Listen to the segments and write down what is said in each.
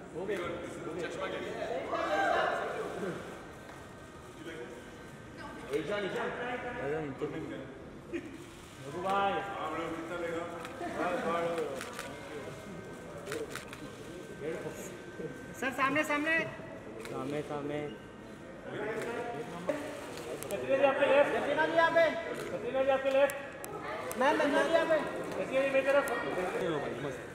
Sir सामने सामने सामने सामने कतरीना जी यहाँ पे आपके लेफ्ट मैम कतरीना जी यहाँ पे कतरीना जी मेरी तरफ क्या कर रहा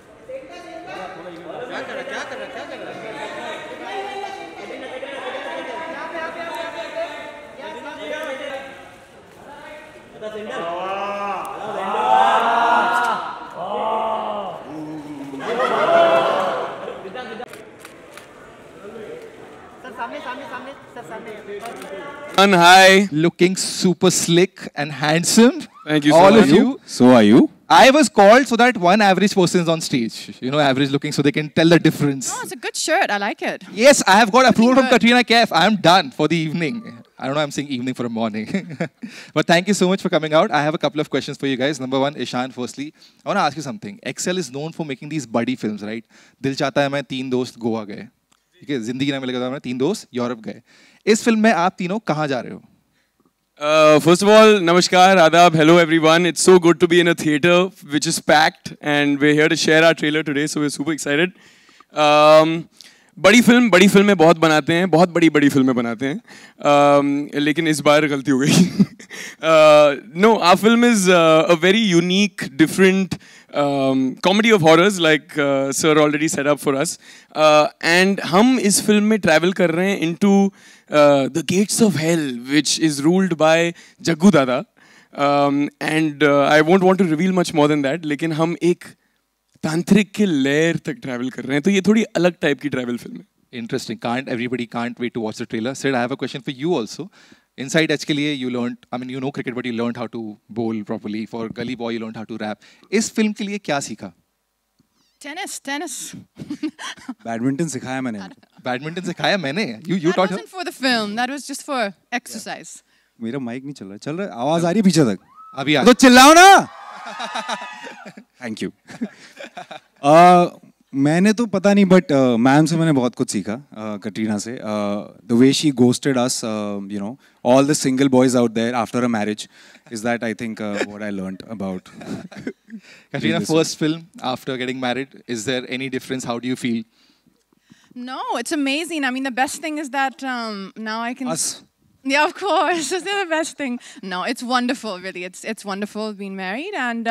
Hi. Looking super slick and handsome. Thank you. All of you. So are you? I was called so that one average person is on stage. You know, average looking, so they can tell the difference. Oh, it's a good shirt. I like it. Yes, I have got approval from good. Katrina Kaif. I am done for the evening. I don't know, I'm saying evening for a morning. But thank you so much for coming out. I have a couple of questions for you guys. Number one, Ishan, firstly, I want to ask you something. Excel is known for making these buddy films, right? Dil Chahta Hai मैं तीन दोस्त गोवा गए. ठीक है, जिंदगी ना मिलेगा मैं तीन दोस्त यूरोप गए. इस फिल्म में आप तीनों कहाँ जा रहे हो? First of all, namaskar, adab, hello everyone. It's so good to be in a theater which is packed, and we're here to share our trailer today, so we're super excited. बड़ी फिल्में बहुत बनाते हैं, बहुत बड़ी फिल्में बनाते हैं, लेकिन इस बार गलती हो गई. No, our film is a very unique, different comedy of horrors, like sir already set up for us. And हम इस फिल्म में travel कर रहे हैं into the gates of hell, which is ruled by Jaggu Dada. And I won't want to reveal much more than that, लेकिन हम एक तांत्रिक के लेयर तक ट्रैवल कर रहे हैं, तो ये थोड़ी अलग टाइप की ट्रैवल फिल्म है. Interesting. Everybody can't wait to watch the trailer. Sid, I have a question for you also. Inside Edge के लिए you learned, I mean you know cricket but you learned how to bowl properly. For Gully Boy you learned how to rap. इस film के लिए क्या सीखा? Tennis. Badminton सिखाया मैंने. Badminton सिखाया मैंने. You That taught her? wasn't for the film. That was just for exercise. मेरा माइक नहीं चल रहा है. आवाज आ रही है पीछे तक. अभी आ. तो चिल्लाओ ना. Thank you. मैंने तो पता नहीं, बट मैम से मैंने बहुत कुछ सीखा, कटरीना से. The way she ghosted us, you know, all the single boys out there after a marriage, is that I think what I learned about. Katrina, first film after getting married. Is there any difference? How do you feel? No, it's amazing. I mean, the best thing is that now I can. Us. Yeah, of course. It's the best thing. No, it's wonderful, really. It's wonderful being married. And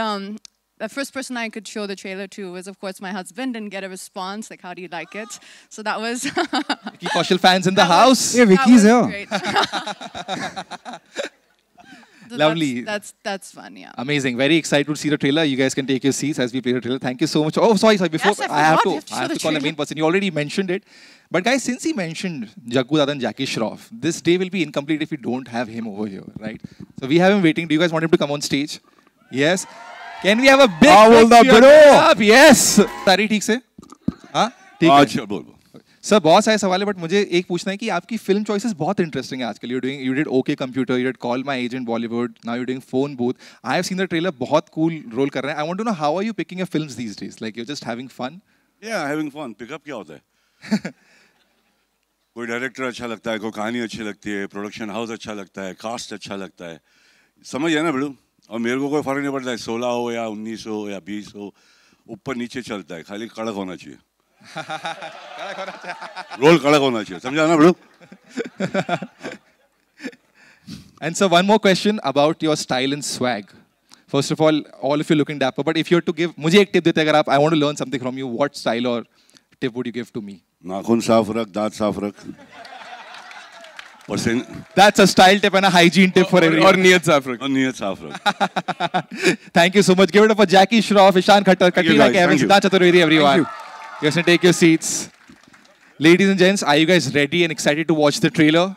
the first person I could show the trailer to was, of course, my husband, and get a response, like, how do you like it? So that was... Vicky Kaushal fans in the house. Yeah, Vicky's here. Great. So Lovely. That's fun, yeah. Amazing. Very excited to see the trailer. You guys can take your seats as we play the trailer. Thank you so much. Oh, sorry. Before Yes, I have forgot. to call the main person. You already mentioned it. But guys, since he mentioned Jaggu Dada and Jackie Shroff, this day will be incomplete if we don't have him over here, right? So we have him waiting. Do you guys want him to come on stage? Yes. Can we have a big up? Yes. सारी ठीक से? हाँ? ठीक है. बोल. Sir बहुत सारे सवाल है, बट मुझे एक पूछना है कि आपकी फिल्म चॉइसेस बहुत इंटरेस्टिंग है आजकल. You did OK Computer, you did Call My Agent Bollywood, now you're doing Phone Booth. I have seen the trailer. बहुत cool रोल कर रहे हैं. I want to know how are you picking your films these days? Like you're just having fun? Yeah, having fun. Pickup क्या होता है? कोई director अच्छा लगता है, कोई कहानी अच्छी लगती है, प्रोडक्शन हाउस अच्छा लगता है, कास्ट अच्छा लगता है, समझ है ना बेड़ू. और मेरे को कोई फर्क नहीं पड़ता है 16 हो या 19 हो या 20 हो, ऊपर नीचे चलता है, खाली कड़क होना चाहिए. रोल कड़क होना चाहिए, समझा ना बेड़ू. And so one more question about your style and swag. First of all of you looking dapper, but if you were to give, मुझे एक टिप देते अगर आप, I want to learn something from you, what style or tip would you give to me? नाखून साफ रख, दांत साफ रख. That's a style tip and a hygiene tip for everyone. और नियत साफ रख. और नियत साफ रख. Thank you so much. Give it up for Jackie Shroff, Ishan Khattar, Katrina Kaif, Siddharth Chaturvedi, everyone. You guys can take your seats. Ladies and gents, are you guys ready and excited to watch the trailer?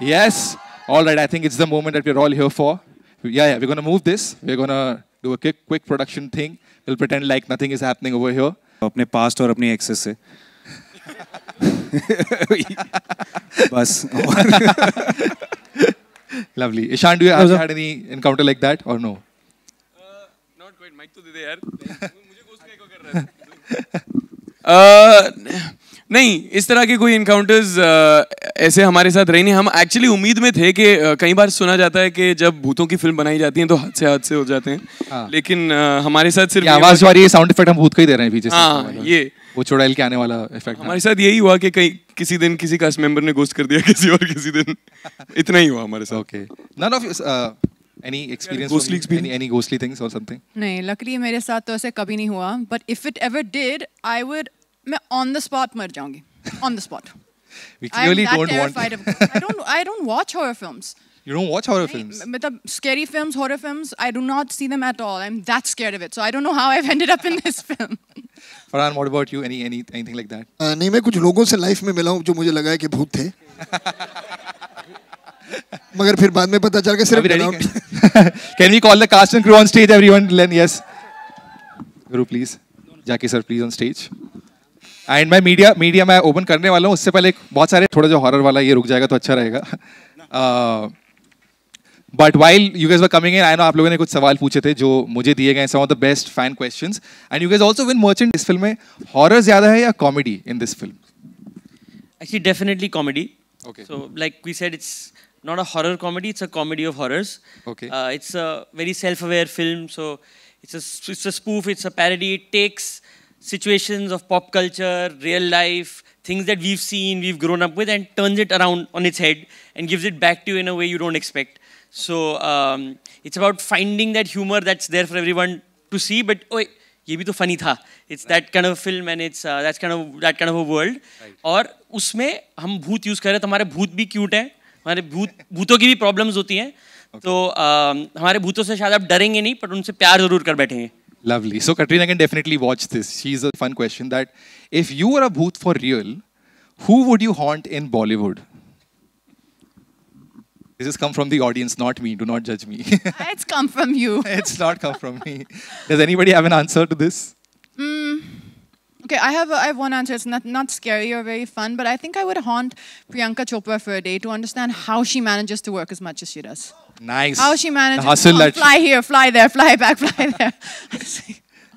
Yes? All right, I think it's the moment that we're all here for. Yeah, we're going to move this. We're going to do a quick production thing. We'll pretend like nothing is happening over here. अपने past और अपनी access से. बस. Lovely. Ishan, do you have had any encounter like that or no? Not quite. Mic तो दे दे यार. मुझे ghost का echo कर रहा है. नहीं, इस तरह के कोई इनकाउंटर्स ऐसे हमारे साथ रहे नहीं. हम एक्चुअली उम्मीद में थे कि कई बार सुना जाता है कि जब भूतों की फिल्म बनाई जाती है तो हादसे हो जाते हैं. हाँ. लेकिन हमारे साथ सिर्फ आवाज वाली ये साउंड इफेक्ट हम भूत का ही दे रहे हैं पीछे से. हाँ, ये वो चुड़ैल के आने वाला इफेक्ट हमारे साथ यही हुआ कि कहीं किसी दिन किसी कास्ट मेंबर ने गोस्ट कर दिया किसी और किसी दिन. इतना ही हुआ हमारे साथ. Okay. None of any experience Ghostly from experience? any ghostly things or something? नहीं, luckily मेरे साथ तो ऐसे कभी नहीं हुआ. But if it ever did, मैं on the spot मर जाऊंगी. On the spot. We clearly I'm that don't terrified want. I don't watch horror films. You don't watch horror films? मतलब scary films, horror films, I do not see them at all. I'm that scared of it. So I don't know how I've ended up in this film. Farhan, what about you? Anything like that? नहीं, मैं कुछ लोगों से life में मिला हूँ जो मुझे लगा है कि भूत थे. मगर फिर बाद में पता चल गया सिर्फ. Can we call the cast and crew on stage, everyone? Len, yes. Guru, please. Jackie sir, please on stage. And my media मैं open करने वाला हूँ. उससे पहले बहुत सारे थोड़ा जो horror वाला ये रुक जाएगा तो अच्छा रहेगा. But while you guys were coming in, I know आप लोगों ने कुछ सवाल पूछे थे जो मुझे दिए गए. Some of the best fan questions. And you guys also win merchant. इस फिल्म में horror ज़्यादा है या comedy in this film? Actually, definitely comedy. Okay. So, like we said, it's not a horror comedy; it's a comedy of horrors. Okay. It's a very self-aware film. So, it's a spoof. It's a parody. It takes situations of pop culture, real life, things that we've seen, we've grown up with, and turns it around on its head and gives it back to you in a way you don't expect. So, it's about finding that humor that's there for everyone to see. But oh, ये भी तो funny था. It's that kind of film, and it's that kind of a world. और उसमें हम भूत use कर रहे हैं तो हमारे भूत भी क्यूट हैं. हमारे भूतों की भी प्रॉब्लम्स होती हैं. तो हमारे भूतों से शायद आप डरेंगे नहीं, पर उनसे प्यार जरूर कर बैठेंगे. Lovely. So Katrina can definitely watch this. She's a fun question that if you were a bhoot for real, who would you haunt in Bollywood? This has come from the audience, not me. Do not judge me. It's come from you. It's not come from me. Does anybody have an answer to this? Okay, I have one answer. It's not scary or very fun, but I think I would haunt Priyanka Chopra for a day to understand how she manages to work as much as she does. Nice. How she manages hustle to fly here, fly there, fly back, fly there.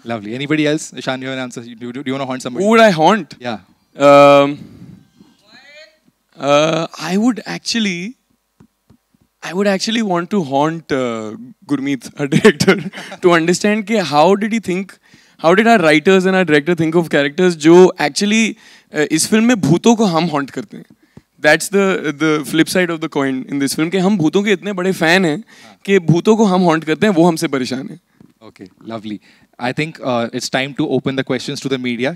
Lovely. Anybody else? Ishan, you have an answer? Do you want to haunt somebody? Who would I haunt? Yeah. I would actually want to haunt Gurmeet, our director, to understand कि how did our writers and our director think of characters जो actually इस film में भूतों को हम haunt करते हैं. That's the flip side of the coin in this film कि हम भूतों के इतने बड़े fan हैं कि भूतों को हम haunt करते हैं, वो हमसे परेशान हैं. Okay, lovely. I think it's time to open the questions to the media.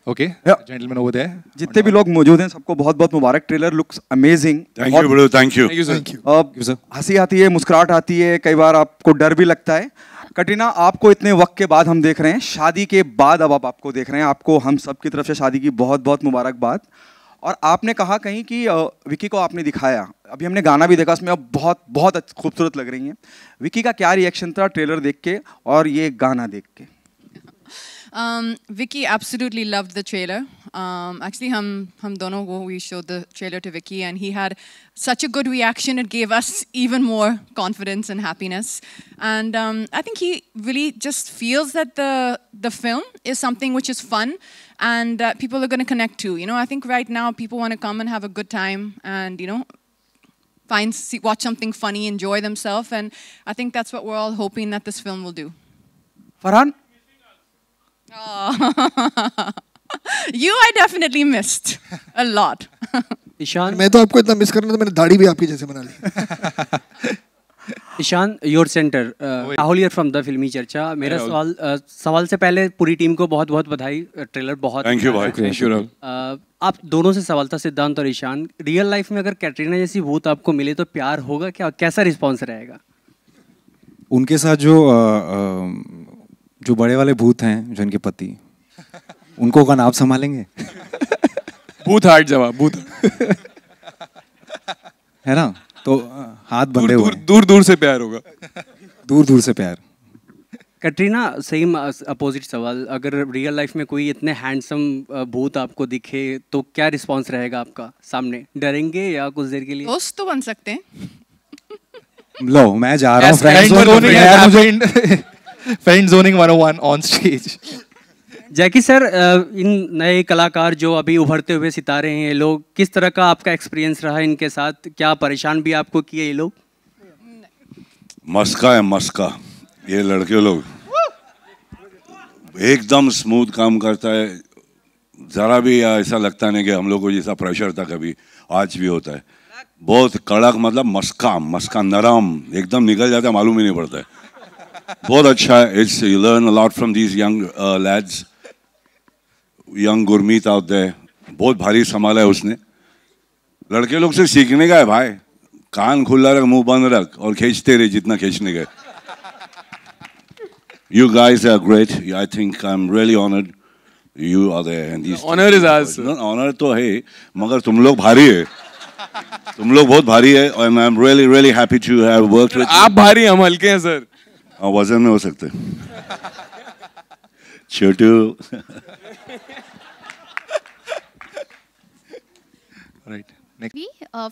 Okay, gentlemen over there. जितने भी लोग मौजूद हैं सबको बहुत बहुत मुबारक. Trailer looks amazing. Thank you bro. Thank you. हंसी आती है, मुस्कुराहट आती है, कई बार आपको डर भी लगता है. कटरीना, आपको इतने वक्त के बाद हम देख रहे हैं, शादी के बाद अब आपको देख रहे हैं. आपको हम सब की तरफ से शादी की बहुत बहुत मुबारकबाद. और आपने कहा कहीं कि विकी को आपने दिखाया, अभी हमने गाना भी देखा, उसमें अब बहुत बहुत खूबसूरत लग रही हैं. विकी का क्या रिएक्शन था ट्रेलर देख के और ये गाना देख के? Vicky absolutely loved the trailer. Actually, हम दोनों को we showed the trailer to Vicky, and he had such a good reaction. It gave us even more confidence and happiness. And I think he really just feels that the film is something which is fun and people are going to connect to. You know, I think right now people want to come and have a good time and watch something funny, enjoy themselves, and I think that's what we're all hoping that this film will do. Farhan? You I definitely missed a lot. Ishan, मैं तो आपको इतना miss कर रहा था, मैंने दाढ़ी भी आपकी जैसे बना ली. Ishaan, your center. Rahul here from the Filmi Charcha. मेरा सवाल से पहले पूरी टीम को बहुत बहुत बधाई. ट्रेलर बहुत थैंक यू भाई. आप दोनों से सवाल था, सिद्धांत और ईशान. रियल लाइफ में अगर कैटरीना जैसी भूत आपको मिले तो प्यार होगा क्या? कैसा रिस्पॉन्स रहेगा? उनके साथ जो बड़े वाले भूत हैं, जो इनके पति, उनको कौन आप संभालेंगे? भूत हार्ट जवाब. भूत है ना, तो हाथ बंधे हुए. दूर दूर से प्यार होगा. दूर दूर से प्यार. कैटरीना, सेम अपोजिट सवाल. अगर रियल लाइफ में कोई इतने हैंडसम भूत आपको दिखे तो क्या रिस्पॉन्स रहेगा आपका सामने? डरेंगे या कुछ देर के लिए? दोस्त तो बन सकते हैं. लो, मैं जा रहा हूँ. Friend zoning 101 on stage. Jackie sir, इन नए कलाकार जो अभी उभरते हुए सितारे हैं ये लोग, किस तरह का आपका एक्सपीरियंस रहा इनके साथ? क्या परेशान भी आपको किए ये लोग? मस्का है मस्का, ये लड़के लोग एकदम स्मूथ काम करता है, ज़रा भी ऐसा लगता नहीं कि हम लोग को जैसा प्रेशर था कभी, आज भी होता है। बहुत कड़क, मतलब मस्का मस्का नरम एकदम निकल जाता है, मालूम ही नहीं पड़ता है। बहुत अच्छा है। It's you learn a lot from these young lads, young Gurmeet out there. बहुत भारी संभाला है उसने। लड़के लोग से सीखने का है भाई, कान खुला रख, मुंह बंद रख और खींचते रहे जितना खींचने गए। You guys are great. I think I'm really honored you are there. And these honor is ours. Honor तो है, मगर तुम लोग भारी है। तुम लोग बहुत भारी है, and I'm really really happy to have worked with. आप भारी, हम हल्के हैं सर। हाँ, वजन में हो सकते। छोटू। Right.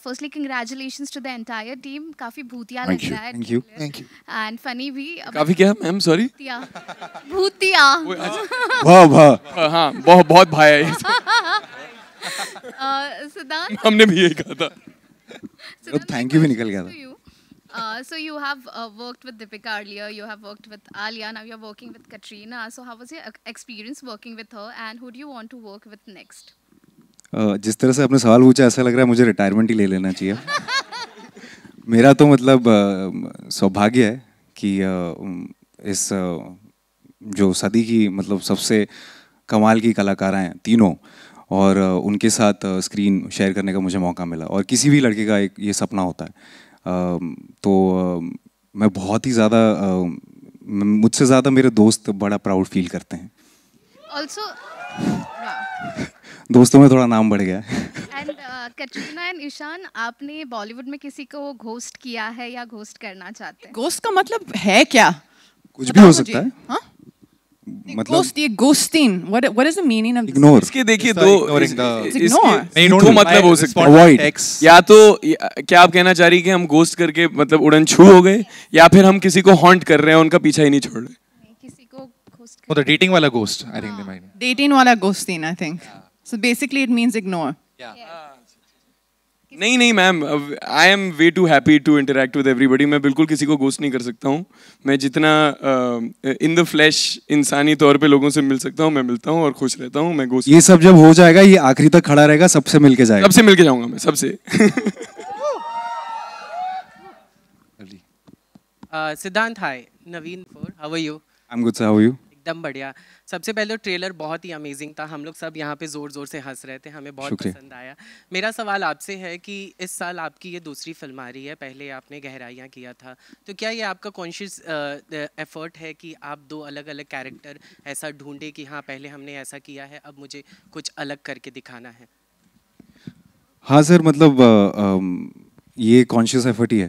Firstly, congratulations to the entire team. काफी भूतिया लग रहा है। Thank you. Thank you. And funny भी। काफी क्या मैम? सॉरी। भूतिया। वाह वाह। हाँ, बहुत भाई है। सिद्धांत। हमने भी यही कहा था। Thank you भी निकल गया था। So you have worked with Deepika earlier. You have worked with Alia. Now you're working with Katrina. So how was your experience working with her? And who do you want to work with next? जिस तरह से आपने सवाल पूछा, ऐसा लग रहा है मुझे रिटायरमेंट ही ले लेना चाहिए। मेरा तो मतलब सौभाग्य है कि इस जो सदी की मतलब सबसे कमाल की कलाकारें हैं तीनों, और उनके साथ स्क्रीन शेयर करने का मुझे मौका मिला। और किसी भी लड़के का एक ये सपना होता है। तो मैं बहुत ही ज़्यादा, मुझसे ज़्यादा मेरे दोस्त बड़ा प्राउड फील करते हैं। Also, दोस्तों में थोड़ा नाम बढ़ गया। and Katrina and Ishan, आपने बॉलीवुड में किसी को घोस्ट किया है या घोस्ट करना चाहते हैं? घोस्ट का मतलब है क्या? कुछ भी हो सकता है। हाँ? मतलब Ghost, ये ghosting. What is the meaning of this? Ignore. इसके देखिए It's ignoring the- दो मतलब हो सकते हैं। Avoid. या तो क्या आप कहना चाह रही कि हम घोस्ट करके मतलब उड़न छू हो गए, या फिर हम किसी को हॉन्ट कर रहे हैं, उनका पीछा ही नहीं छोड़ रहे। किसी को घोस्ट। Oh, the dating वाला ghost, I think they might. Dating वाला ghosting, I think. So basically it means ignore. नहीं ma'am, I am way too happy to interact with everybody. मैं बिल्कुल किसी को घोस्ट नहीं कर सकता हूँ। मैं जितना इन द फ्लैश इंसानी तौर पे लोगों से मिल सकता हूँ मैं मिलता हूँ और खुश रहता हूँ। मैं घोस्ट, ये सब जब हो जाएगा, ये आखिरी तक खड़ा रहेगा, सबसे मिलके जाएगा। सबसे मिलके जाऊंगा मैं, सबसे। Siddhant, hi. Naveen, how are you? I am good sir, how are you? एकदम बढ़िया। सबसे पहले ट्रेलर बहुत ही अमेजिंग था, हम लोग सब यहाँ पे जोर जोर से हंस रहे थे, हमें बहुत पसंद आया। मेरा सवाल आपसे है कि इस साल आपकी ये दूसरी फिल्म आ रही है, पहले आपने गहराइयाँ किया था, तो क्या ये आपका कॉन्शियस एफर्ट है कि आप दो अलग अलग कैरेक्टर ऐसा ढूंढे कि हाँ पहले हमने ऐसा किया है, अब मुझे कुछ अलग करके दिखाना है? हाँ सर, मतलब ये कॉन्शियस एफर्ट ही है।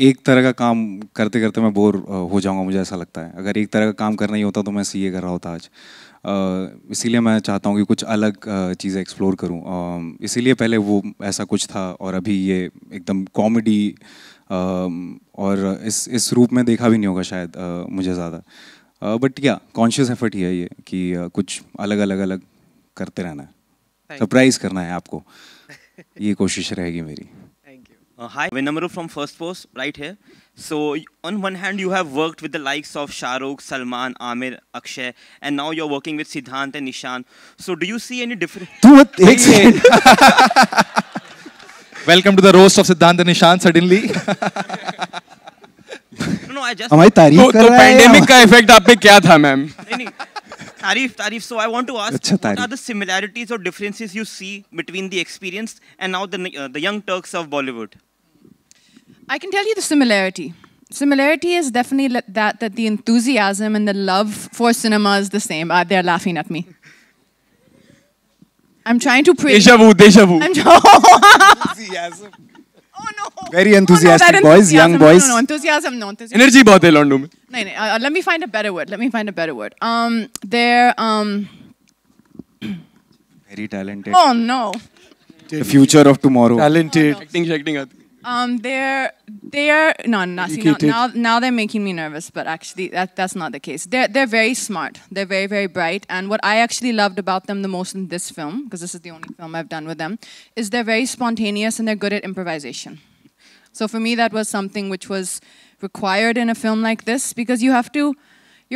एक तरह का काम करते करते मैं बोर हो जाऊंगा, मुझे ऐसा लगता है। अगर एक तरह का काम करना ही होता तो मैं सीए कर रहा होता आज। इसीलिए मैं चाहता हूँ कि कुछ अलग चीज़ें एक्सप्लोर करूँ। इसीलिए पहले वो ऐसा कुछ था, और अभी ये एकदम कॉमेडी, और इस रूप में देखा भी नहीं होगा शायद मुझे ज़्यादा। बट या कॉन्शियस एफर्ट ही है ये कि कुछ अलग अलग करते रहना है, सरप्राइज करना है आपको। ये कोशिश रहेगी मेरी। Hi, Vinamru from First Post, right here. So, on one hand, you have worked with the likes of Shah Rukh, Salman, Amir, Akshay, and now you're working with Siddhant and Ishan. So, do you see any difference? Welcome to the roast of Siddhant and Ishan. Suddenly. No, I just. हमारी तारीफ कर रहा है। Pandemic का effect आप पे क्या था मैम? नहीं, तारीफ. So I want to ask, what are the similarities or differences you see between the experienced and now the young Turks of Bollywood? I can tell you the similarity. Similarity is definitely that the enthusiasm and the love for cinema is the same. They're laughing at me. I'm trying to praise. Deja vu. Enthusiasm. Oh no. Very enthusiastic boys, young boys. No, enthusiasm. Energy बहुत है लॉन्डो में। नहीं, let me find a better word. They're very talented. Oh no. The future of tomorrow. Talented. Acting आती। They're no, see, now they're making me nervous, but actually that's not the case. They're very smart. They're very, very bright. And what I actually loved about them the most in this film, because this is the only film I've done with them, is they're very spontaneous and they're good at improvisation. So for me, that was something which was required in a film like this, because you're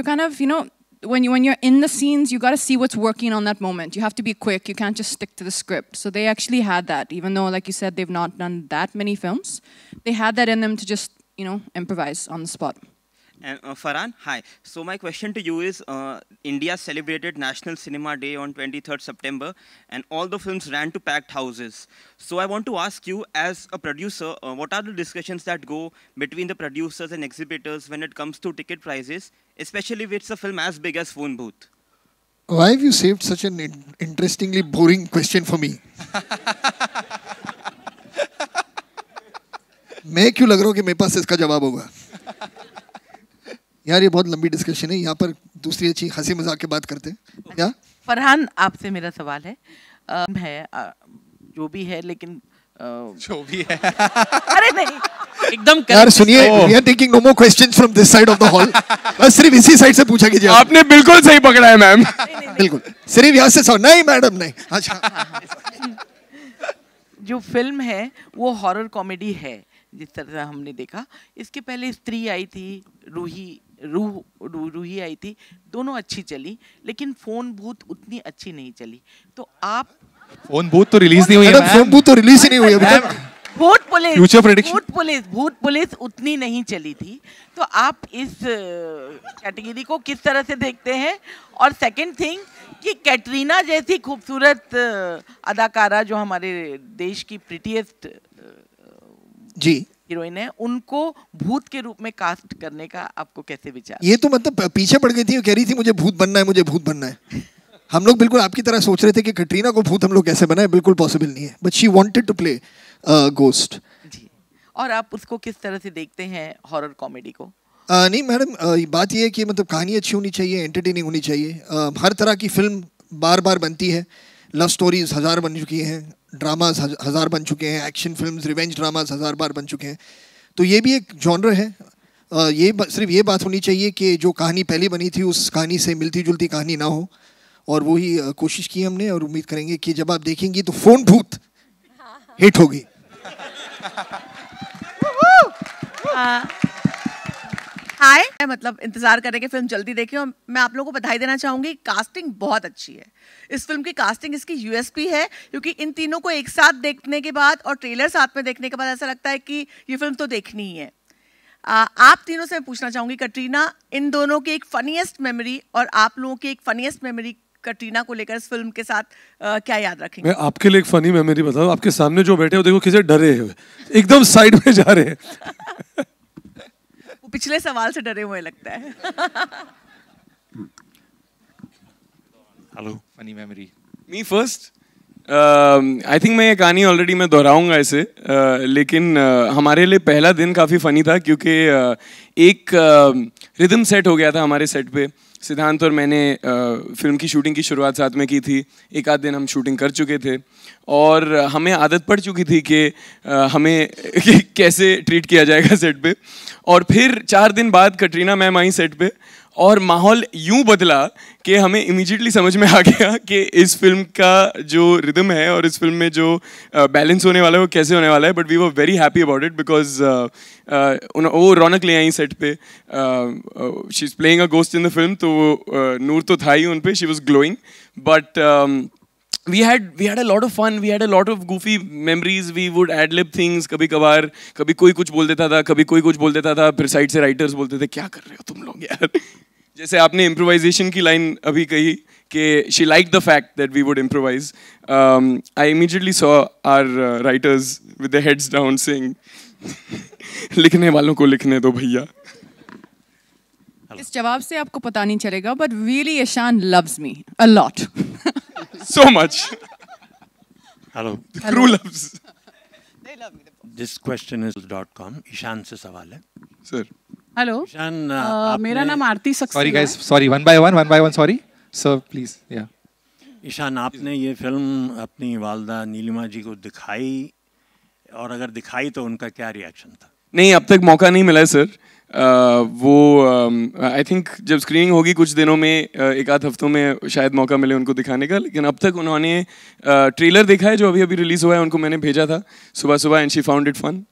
kind of, you know, when you're in the scenes, you got to see what's working on that moment. You have to be quick. You can't just stick to the script. So they actually had that, even though, like you said, they've not done that many films. They had that in them to just, you know, improvise on the spot. And Farhan, hi. So my question to you is, India celebrated National Cinema Day on 23rd September, and all the films ran to packed houses. So I want to ask you, as a producer, what are the discussions that go between the producers and exhibitors when it comes to ticket prices, especially if it's a film as big as Phone Booth? Why have you saved such an interestingly boring question for me? मैं क्यों लग रहा हूँ कि मेरे पास इसका जवाब होगा? यार ये बहुत लंबी डिस्कशन है, यहाँ पर दूसरी अच्छी हंसी मजाक की बात करते हैं क्या? फरहान, आपसे मेरा सवाल है जो भी है, लेकिन जो भी है अरे नहीं एकदम यार सुनिए, we are taking no more questions from this side of the hall. बस सिर्फ इसी साइड से पूछा कीजिए। आपने बिल्कुल सही पकड़ा है मैम। बिल्कुल सिर्फ यहाँ से नहीं मैडम नहीं। अच्छा जो फिल्म है वो हॉरर कॉमेडी है, जिस तरह से हमने देखा। इसके पहले स्त्री आई थी, रूही आई थी, दोनों अच्छी चली, लेकिन फोन बूथ उतनी अच्छी नहीं चली। तो आप फोन बूथ तो रिलीज नहीं हुई है, फोन बूथ तो रिलीज ही नहीं हुई है। भूत पुलिस उतनी नहीं चली थी। तो आप इस कैटेगरी को किस तरह से देखते हैं? और सेकंड थिंग कि कैटरीना जैसी खूबसूरत अदाकारा जो हमारे देश की प्रिटीएस्ट जी हीरोइन है, उनको भूत के रूप में कास्ट करने का आपको कैसे विचार? ये तो मतलब पीछे पड़ गई थी, कह रही थी मुझे भूत बनना है, मुझे भूत बनना है। हम लोग बिल्कुल आपकी तरह सोच रहे थे कि कैटरीना को भूत हम लोग कैसे बनाए, बिल्कुल पॉसिबल नहीं है। But she wanted to play ghost. जी, और आप उसको किस तरह से देखते हैं हॉरर कॉमेडी को? नहीं मैडम, बात ये है कि मतलब कहानी अच्छी होनी चाहिए, एंटरटेनिंग होनी चाहिए। हर तरह की फिल्म बार बार बनती है। लव स्टोरीज 1000 बन चुकी हैं, ड्रामाज 1000 बन चुके हैं, एक्शन फिल्म्स, रिवेंज ड्रामाज 1000 बार बन चुके हैं। तो ये भी एक जॉनर है। सिर्फ ये बात होनी चाहिए कि जो कहानी पहले बनी थी उस कहानी से मिलती जुलती कहानी ना हो, और वही कोशिश की हमने, और उम्मीद करेंगे कि जब आप देखेंगी तो फोन भूत हिट होगी। हाय, मतलब इंतजार करें कि फिल्म जल्दी देखें, और मैं आप लोगों को बधाई देना चाहूँगी, कास्टिंग बहुत अच्छी है। इस फिल्म की कास्टिंग इसकी यूएसपी है, क्योंकि इन तीनों को एक साथ देखने के बाद और ट्रेलर साथ में देखने के बाद ऐसा लगता है कि ये फिल्म तो देखनी ही है। आप तीनों से मैं पूछना चाहूँगी, कैटरीना, इन दोनों की एक फनीएस्ट मेमोरी और आप लोगों की एक फनीएस्ट मेमोरी कैटरीना को लेकर इस फिल्म के साथ क्या याद रखेंगे? मैं आपके लिए एक फनी मेमोरी बताऊँ। आपके सामने जो बैठे हो देखो किसे डरे हुए, एकदम साइड में जा रहे हैं। वो पिछले सवाल से डरे हुए लगता है। Hello, funny memory. Me first. I think मैं ये कहानी ऑलरेडी मैं दोहराऊंगा इसे, लेकिन हमारे लिए पहला दिन काफ़ी फ़नी था, क्योंकि एक रिदम सेट हो गया था हमारे सेट पे। सिद्धांत और मैंने फिल्म की शूटिंग की शुरुआत साथ में की थी। एक आध दिन हम शूटिंग कर चुके थे और हमें आदत पड़ चुकी थी कि हमें कैसे ट्रीट किया जाएगा सेट पे। और फिर 4 दिन बाद कैटरीना मैम आई सेट पे, और माहौल यूं बदला कि हमें इमीडिएटली समझ में आ गया कि इस फिल्म का जो रिदम है और इस फिल्म में जो बैलेंस होने वाला है वो कैसे होने वाला है। But we were very happy about it, because वो रौनक ले आई सेट पे। She is playing a ghost in the film, तो नूर तो था ही उन पे, she was glowing. But we had a lot of fun, we had a lot of goofy memories, we would ad-lib things, कभी कभार कभी कोई कुछ बोल देता था, कभी कोई कुछ बोल देता था, फिर साइड से राइटर्स बोलते थे क्या कर रहे हो तुम लोग यार। जैसे आपने इम्प्रोवाइजेशन की लाइन अभी कही कि she liked the fact that we would improvise. I immediately saw our writers with their heads down saying लिखने वालों को लिखने दो भैया। इस जवाब से आपको पता नहीं चलेगा, but really Ishan loves me a lot. So much. Hello. The crew loves. This question is .com. Ishan से सवाल है। Sir. Hello. ईशान, मेरा नाम आरती Saxena. Sorry guys, sorry. One by one. Sorry. Sir, please. Yeah. Ishan, आपने ये फिल्म अपनी वालदा नीलिमा जी को दिखाई और अगर दिखाई तो उनका क्या रिएक्शन था? नहीं, अब तक मौका नहीं मिला है सर। वो आई थिंक जब स्क्रीनिंग होगी कुछ दिनों में, एक आध हफ्तों में शायद मौका मिले उनको दिखाने का, लेकिन अब तक उन्होंने ट्रेलर देखा है जो अभी अभी रिलीज हुआ है, उनको मैंने भेजा था सुबह सुबह, and she found it fun,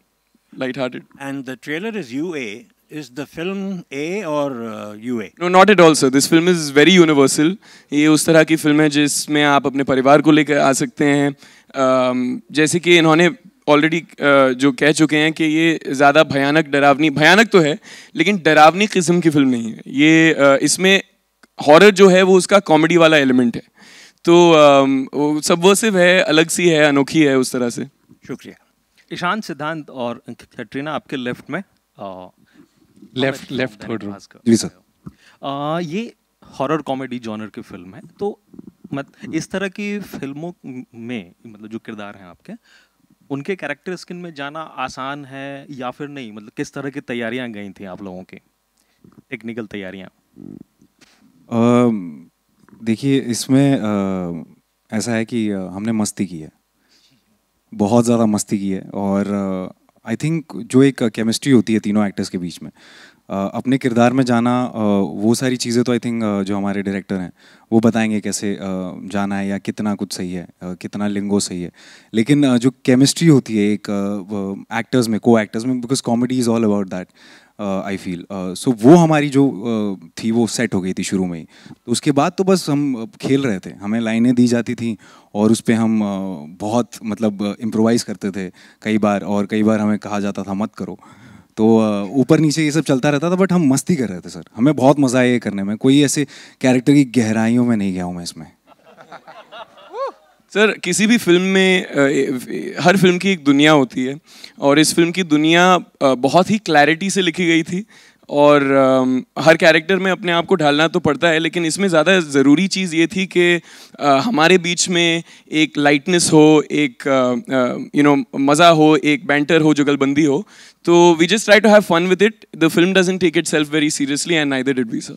light hearted. And the trailer is UA, is the film A और UA? No, not at all sir, this film is very universal. ये उस तरह की फिल्म है जिसमें आप अपने परिवार को लेकर आ सकते हैं। जैसे कि इन्होंने ऑलरेडी जो कह चुके हैं कि ये ज़्यादा भयानक डरावनी, भयानक तो है लेकिन डरावनी किस्म की फिल्म नहीं है ये। इसमें हॉरर जो है वो उसका कॉमेडी वाला एलिमेंट है, तो सबवर्सिव है, अलग सी है, अनोखी है उस तरह से। शुक्रिया। ईशान, सिद्धांत और कैटरीना आपके लेफ्ट में, लेफ्ट थर्ड रो। जी सर। ये हॉरर कॉमेडी जॉनर की फिल्म है, तो इस तरह की फिल्मों में मतलब जो किरदार हैं आपके, उनके कैरेक्टर स्किन में जाना आसान है या फिर नहीं? मतलब किस तरह की तैयारियां गई थी आप लोगों की, टेक्निकल तैयारियां? देखिए, इसमें ऐसा है कि हमने मस्ती की है, बहुत ज़्यादा मस्ती की है, और आई थिंक जो एक केमिस्ट्री होती है तीनों एक्टर्स के बीच में, अपने किरदार में जाना, वो सारी चीज़ें तो आई थिंक जो हमारे डायरेक्टर हैं वो बताएंगे कैसे जाना है या कितना कुछ सही है, कितना लिंगो सही है। लेकिन जो केमिस्ट्री होती है एक एक्टर्स में, को एक्टर्स में, because comedy is all about that, I feel. So वो हमारी जो थी वो सेट हो गई थी शुरू में ही। तो उसके बाद तो बस हम खेल रहे थे, हमें लाइनें दी जाती थी और उस पर हम बहुत मतलब इम्प्रोवाइज़ करते थे कई बार, और कई बार हमें कहा जाता था मत करो, तो ऊपर नीचे ये सब चलता रहता था, बट हम मस्ती कर रहे थे सर। हमें बहुत मज़ा आया ये करने में, कोई ऐसे कैरेक्टर की गहराइयों में नहीं गया हूँ मैं इसमें। सर, किसी भी फिल्म में हर फिल्म की एक दुनिया होती है, और इस फिल्म की दुनिया बहुत ही क्लैरिटी से लिखी गई थी, और हर कैरेक्टर में अपने आप को ढालना तो पड़ता है, लेकिन इसमें ज़्यादा ज़रूरी चीज़ ये थी कि हमारे बीच में एक लाइटनेस हो, एक मज़ा हो, एक बैंटर हो, जुगलबंदी हो। तो we just try to have fun with it. The film doesn't take itself very seriously and neither did we sir.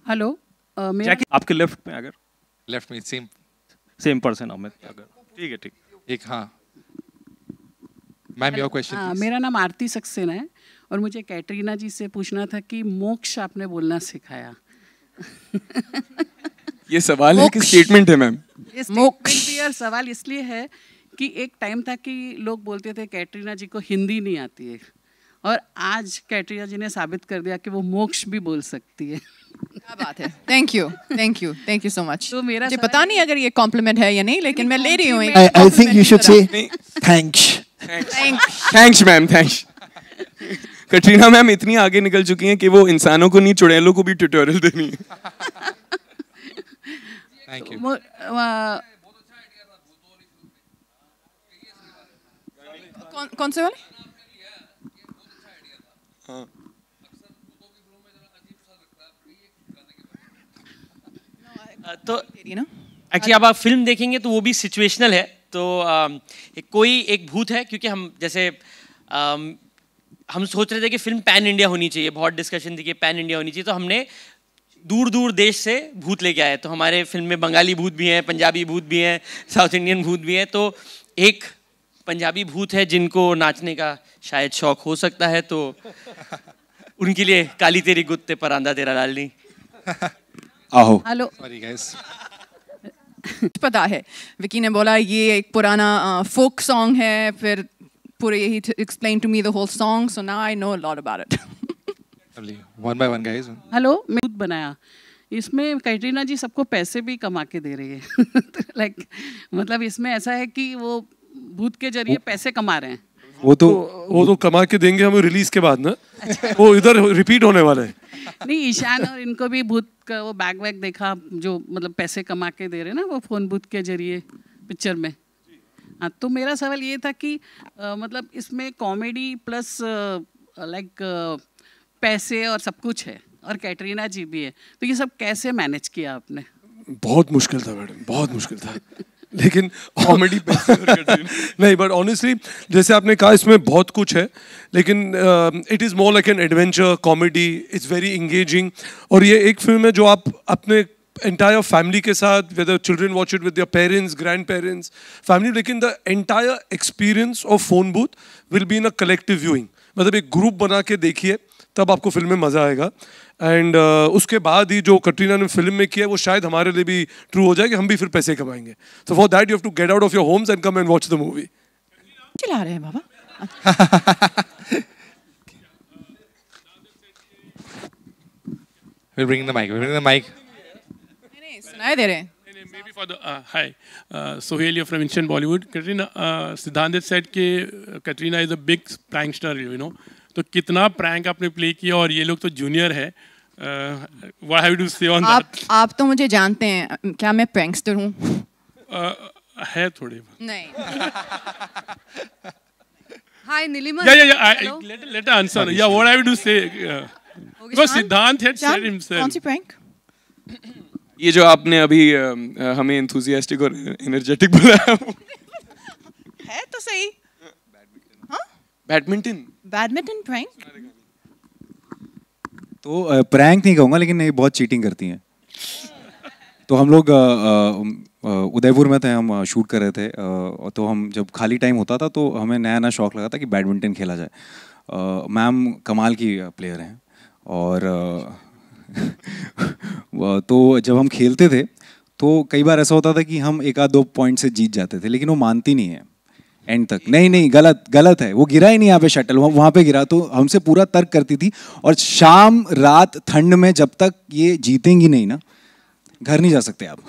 Hello, आपके लेफ्ट में, अगर लेफ्ट में सेम पर्सन अमित, अगर ठीक है, ठीक एक। हाँ मैम, योर क्वेश्चन। मेरा नाम आरती सक्सेना है और मुझे कैटरीना जी से पूछना था कि मोक्ष आपने बोलना सिखाया। ये सवाल है कि स्टेटमेंट है मैम? मोक्ष भी, और सवाल इसलिए है कि एक टाइम था कि लोग बोलते थे कैटरीना जी को हिंदी नहीं आती है, और आज कैटरीना जी ने साबित कर दिया कि वो मोक्ष भी बोल सकती है। क्या बात है, thank you, thank you, thank you so much. तो मेरा मुझे पता नहीं अगर ये कॉम्प्लीमेंट है या नहीं, लेकिन मैं ले रही हूँ। I think you should say thanks. Thanks ma'am, thanks. Katrina ma'am इतनी आगे निकल चुकी हैं कि वो इंसानों को नहीं, चुड़ैलों को भी ट्यूटोरियल देनी है। Thank you. कौन से वाले? हाँ। तो एक्चुअली अब आप फिल्म देखेंगे तो वो भी सिचुएशनल है। तो कोई एक भूत है, क्योंकि हम जैसे हम सोच रहे थे कि फिल्म पैन इंडिया होनी चाहिए, बहुत डिस्कशन थी कि पैन इंडिया होनी चाहिए, तो हमने दूर दूर देश से भूत लेके आए। तो हमारे फिल्म में बंगाली भूत भी हैं, पंजाबी भूत भी हैं, साउथ इंडियन भूत भी हैं। तो एक पंजाबी भूत है जिनको नाचने का शायद शौक हो सकता है, तो उनके लिए काली तेरी गुत्ते पर आंदा तेरा लाल नहीं। आहो। Hello, sorry guys. पता है, विकी ने बोला ये एक पुराना फोक सॉन्ग है, फिर पूरे यही explain to me the whole song, so now I know a lot about it. One by one guys. Hello, मैं भूत बनाया, इसमें कैटरीना जी सबको पैसे भी कमा के दे रही है। लाइक मतलब इसमें ऐसा है कि वो भूत के जरिए पैसे कमा रहे हैं। वो तो कमा के देंगे हमें रिलीज के बाद ना। वो इधर रिपीट होने वाला है। नहीं, ईशान और इनको भी भूत का वो बैग वैग देखा, जो मतलब पैसे कमा के दे रहे हैं ना वो फोन भूत के जरिए पिक्चर में। हाँ, तो मेरा सवाल ये था कि मतलब इसमें कॉमेडी प्लस लाइक पैसे और सब कुछ है, और कैटरीना जी भी है, तो ये सब कैसे मैनेज किया आपने? बहुत मुश्किल था मैडम, बहुत मुश्किल था। लेकिन कॉमेडी नहीं, बट ऑनेस्टली जैसे आपने कहा इसमें बहुत कुछ है, लेकिन it is more like an adventure comedy, it's very engaging. और ये एक फिल्म है जो आप अपने entire family के साथ, whether children watch it with their parents, grandparents, family, लेकिन the entire experience of phone booth will be in a collective viewing. मतलब एक group बना के देखिए, तब आपको फिल्म में मजा आएगा. एंड उसके बाद ही जो कटरीना ने फिल्म में किया वो शायद हमारे लिए भी ट्रू हो जाए कि हम भी फिर पैसे कमाएंगे. So for that you have to get out of your homes and come and watch the movie. चिल्ला रहे हैं बाबा. We'll bring the mic. We'll bring the mic. नहीं सुनाई दे रहे हैं. Maybe for the hi, Sohail here from Instant Bollywood. Katrina, Siddhant said कि Katrina is a big prankster, you know. तो कितना prank आपने play किया और ये लोग तो junior है. What have you to say on that? आप तो मुझे जानते हैं, क्या मैं prankster हूँ? है थोड़े. नहीं. Hi, Nilima. Yeah. Let her answer. Yeah, what have you to say? Because Siddhant had said himself. कौन सी prank? ये जो आपने अभी हमें enthusiastic और energetic बुलाया है तो सही. Badminton prank? तो प्रैंक नहीं कहूँगा, लेकिन नहीं, बहुत चीटिंग करती हैं. तो हम लोग उदयपुर में थे, हम शूट कर रहे थे. तो हम जब खाली टाइम होता था तो हमें नया नया शौक लगा था कि बैडमिंटन खेला जाए. मैम कमाल की प्लेयर हैं और तो जब हम खेलते थे तो कई बार ऐसा होता था कि हम 1-2 पॉइंट से जीत जाते थे, लेकिन वो मानती नहीं है एंड तक. नहीं गलत है, वो गिरा ही नहीं यहाँ पे शटल, वहाँ पे गिरा. तो हमसे पूरा तर्क करती थी और शाम रात ठंड में जब तक ये जीतेंगी नहीं ना, घर नहीं जा सकते आप.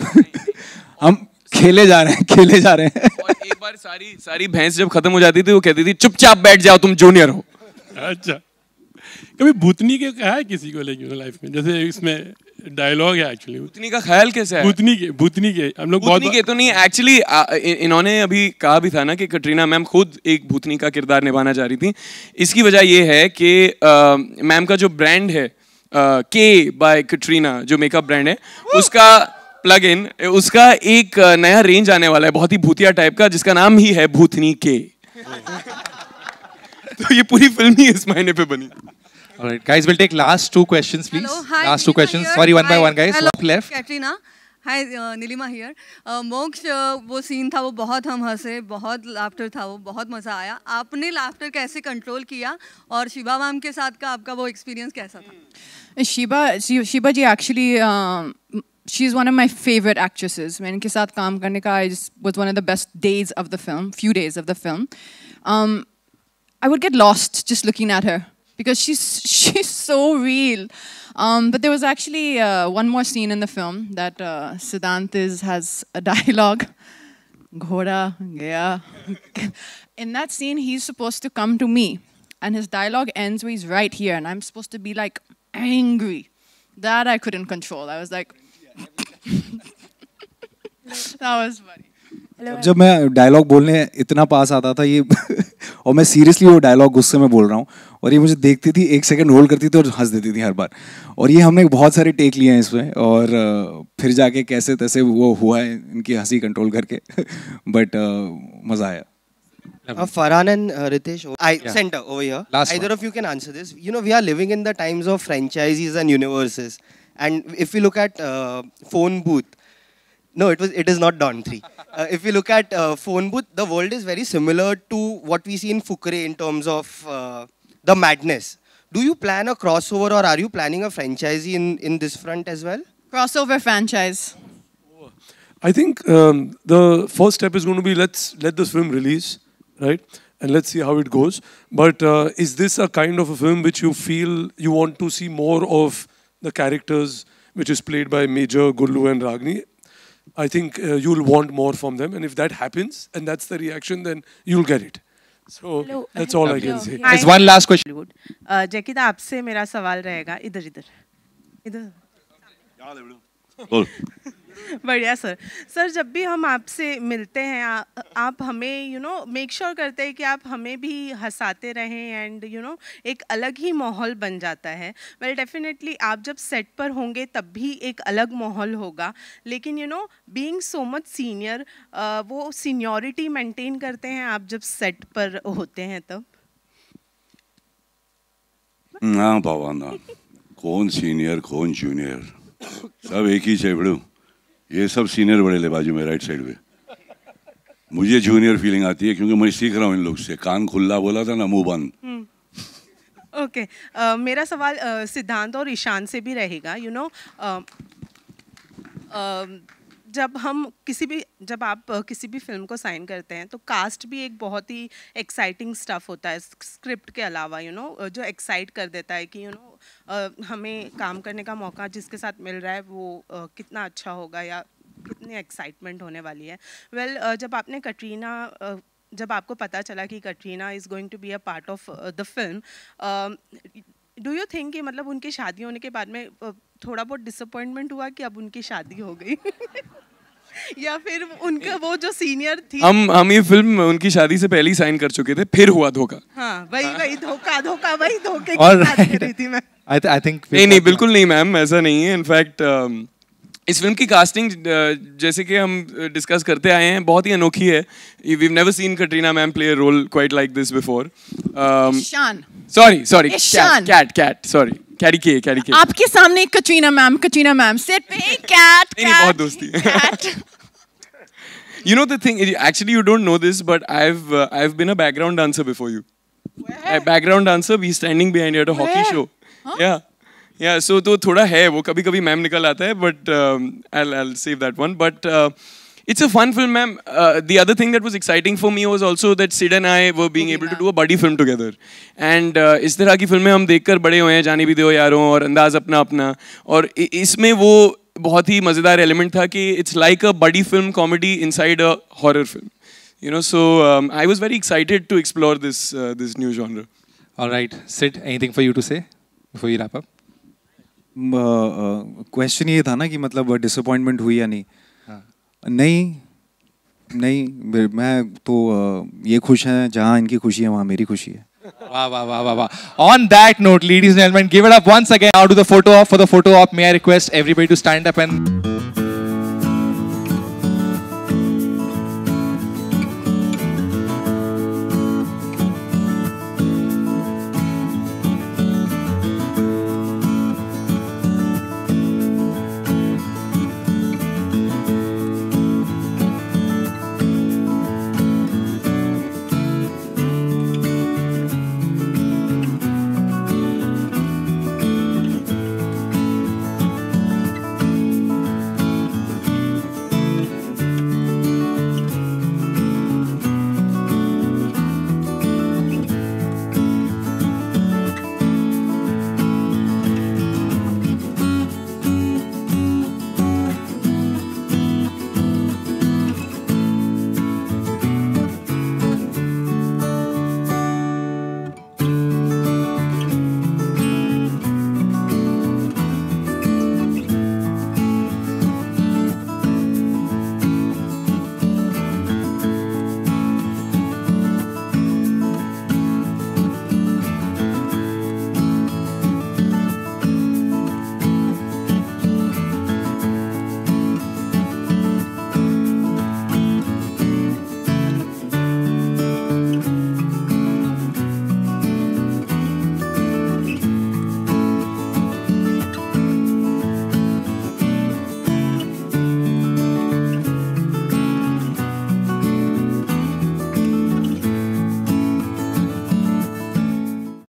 हम खेले जा रहे हैं. और एक बार सारी भैंस जब खत्म हो जाती थी वो कहती थी चुपचाप बैठ जाओ, तुम जूनियर हो. अच्छा, कभी भूतनी के कहा है किसी को लेकिन लाइफ में? जैसे इसमें डायलॉग है एक्चुअली. भूतनी का ख्याल कैसा है? भूतनी के हम लोग बहुत के तो नहीं एक्चुअली. इन्होंने अभी कहा भी था ना कि कटरीना मैम खुद एक भूतनी का किरदार निभाना चाह रही थी. इसकी वजह ये है कि मैम का जो ब्रांड है के बाय कटरीना, जो मेकअप ब्रांड है, उसका प्लग इन, उसका एक नया रेंज आने वाला है बहुत ही भूतिया टाइप का, जिसका नाम ही है भूतनी के. तो ये पूरी फिल्म ही इस महीने पे बनी. All right, guys, we'll take last 2 questions, please. Hello, hi, last 2 questions. Here. Sorry, one by one, guys. Hello, One left. Katrina. Hi, Nilima here. मोक्ष वो सीन था, वो बहुत हम हंसे, बहुत लाफ्टर था, वो बहुत मज़ा आया. आपने लाफ्टर कैसे कंट्रोल किया और शिबा मैम के साथ का आपका वो एक्सपीरियंस कैसा था? Shiba ji actually she is one of my favorite actresses. मैं इनके साथ काम करने का was one of the best days of the film, few days of the film. I would get lost just looking at her because she's so real. But there was actually one more scene in the film that Siddhant has a dialogue. Ghoda gaya. In that scene, he's supposed to come to me, and his dialogue ends where he's right here, and I'm supposed to be like angry. That I couldn't control. I was like, that was funny. जब मैं dialogue बोलने इतना पास आता था ये और मैं seriously वो डायलॉग गुस्से में बोल रहा हूँ और ये मुझे देखती थी, 1 सेकंड होल्ड करती थी और हंस देती थी हर बार. और ये हमने बहुत सारे टेक लिए हैं इसमें और फिर जाके कैसे तैसे वो हुआ है इनकी हंसी कंट्रोल करके. बट मज़ा आया. Farhan and Ritesh, center over here. Either of you can answer this. You know, we are living in the times of franchises and universes. And if we look at Phone Booth, no, it is not Dawn 3. If we look at Phone Booth, the world is very similar to what we see in Fukre in terms of the madness. Do you plan a crossover or are you planning a franchise in this front as well? Crossover franchise. I think the first step is going to be let this film release, right? And let's see how it goes. But is this a kind of a film which you feel you want to see more of the characters which is played by Major, Gullu and Ragini? I think you'll want more from them. And if that happens and that's the reaction, then you'll get it. So that's all I can say. There's one last question. जैकिता आपसे मेरा सवाल रहेगा इधर बढ़िया sir जब भी हम आपसे मिलते हैं आप हमें मेक श्योर करते हैं कि आप हमें भी हंसाते रहें एंड एक अलग ही माहौल बन जाता है. वेल डेफिनेटली आप जब सेट पर होंगे तब भी एक अलग माहौल होगा, लेकिन बीइंग सो मच सीनियर वो सीनियरिटी मेंटेन करते हैं आप जब सेट पर होते हैं तब? ना बाबा ना, कौन सीनियर कौन जूनियर. सब एक ही चाहिए बड़ू, ये सब सीनियर बड़े ले बाजू में राइट साइड पे। मुझे जूनियर फीलिंग आती है क्योंकि मैं सीख रहा हूँ इन लोग से। कान खुला बोला था ना, मुंह बंद। ओके, मेरा सवाल सिद्धांत और ईशान से भी रहेगा। यू नो, जब आप किसी भी फिल्म को साइन करते हैं तो कास्ट भी एक बहुत ही एक्साइटिंग स्टफ होता है स्क्रिप्ट के अलावा, यू नो, जो एक्साइट कर देता है कि यू नो हमें काम करने का मौका जिसके साथ मिल रहा है वो कितना अच्छा होगा या कितनी एक्साइटमेंट होने वाली है। वेल, जब आपको पता चला कि Katrina is going to be a part of the film, do you think कि मतलब उनकी शादी होने के बाद में थोड़ा बहुत डिसअपॉइंटमेंट हुआ कि अब उनकी शादी हो गई या फिर उनका वो जो सीनियर थी? हम ये फिल्म उनकी शादी से पहले ही साइन कर चुके थे, फिर हुआ धोखा। हाँ, वही धोखा वही धोखे की बात कर रही थी मैं। I think नहीं बिल्कुल नहीं मैम, ऐसा नहीं है। इनफैक्ट इस फिल्म की कास्टिंग जैसे कि हम डिस्कस करते आए हैं बहुत ही अनोखी है। We've never seen Katrina ma'am play a role quite like this before. Ishan. Sorry. Ishan. Cat. Sorry. Carry K. आपके सामने कटरीना मैम सेट पे कैट। नहीं बहुत दोस्ती है। You know the thing, actually you don't know this, but I've been a background dancer before you. A background dancer, we standing behind you at a hockey show. Huh? Yeah. So तो थोड़ा है वो, कभी ma'am निकल आता है, but I'll save that one. But it's a fun film, ma'am. The other thing that was exciting for me was also that Sid and I were being able to do a buddy film together. And इस तरह की फिल्में हम देखकर बड़े हुए हैं, जाने भी दो यारों और अंदाज अपना, और इसमें वो बहुत ही मज़ेदार एलिमेंट था कि it's like a buddy film comedy inside a horror film. You know, so I was very excited to explore this new genre. All right, Sid, anything for you to say before you wrap up? Question ये था ना कि मतलब disappointment हुई या नहीं? नहीं, मैं तो ये खुश हैं जहाँ इनकी खुशी है वहाँ मेरी खुशी है। Wow. On that note, ladies and gentlemen, give it up once again out to the photo op. For the photo op, may I request everybody to stand up and